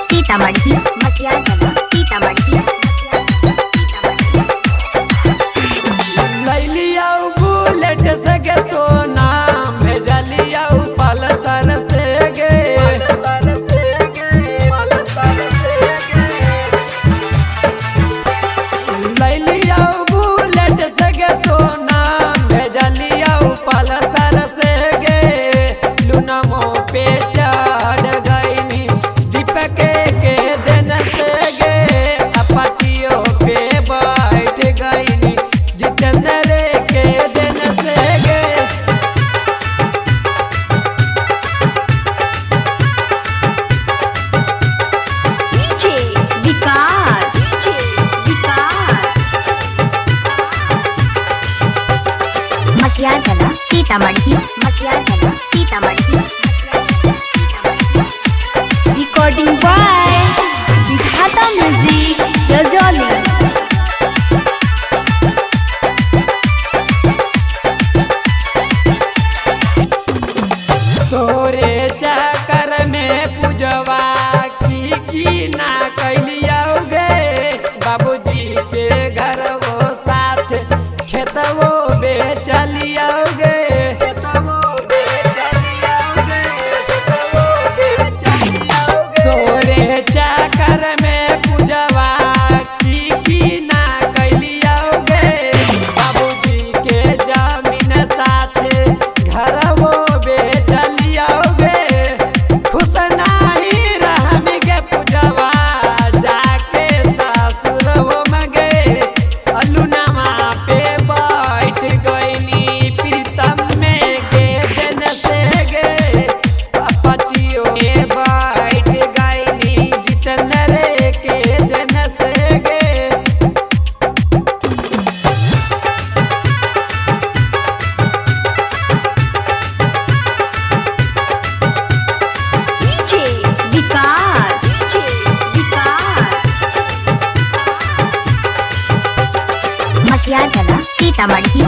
Sitamarhi Sitamarhi लैलिया bullet से गे सोना भेजलिया पलसर से गे लैलिया बुलेट से गे सोना भेजलिया पलसर से गे लुनमो पे चढ़ गईनी दीपक के दिन से गे अपचियों पे बैठ गईनी जितेंद्र के दिन से गे विकास मटियागला सीतामढ़ी रिकॉर्डिंग बाय विधाता म्यूजिक रजौली। तोरे चक्कर में पूजवा की ना कैलिया गे बाबूजी के घर वो साथ खेतवो बेचलिया गे तोरे चक्कर में पूजवा की ना कैलिया गे बाबूजी के जमीन साथ घर वो बेचलिया गे खुश नाही रहम गे पूजवा जाके ससुरवा मगे अलुनमा पे बैठ गईनी प्रीतम में गे दिन से गे अपचियों के बैठ गईनी जितेंद्र के दिन से गे विकास मटियागला सीतामढ़ी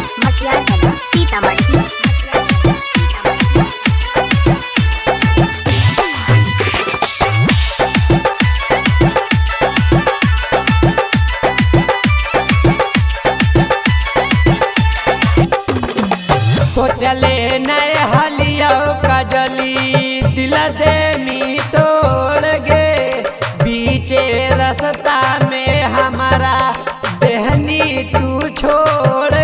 सोचले नए हलिया कजली दिल दे मी तोड़ गे बीचे रास्ता में हमारा देहनी तू छोड़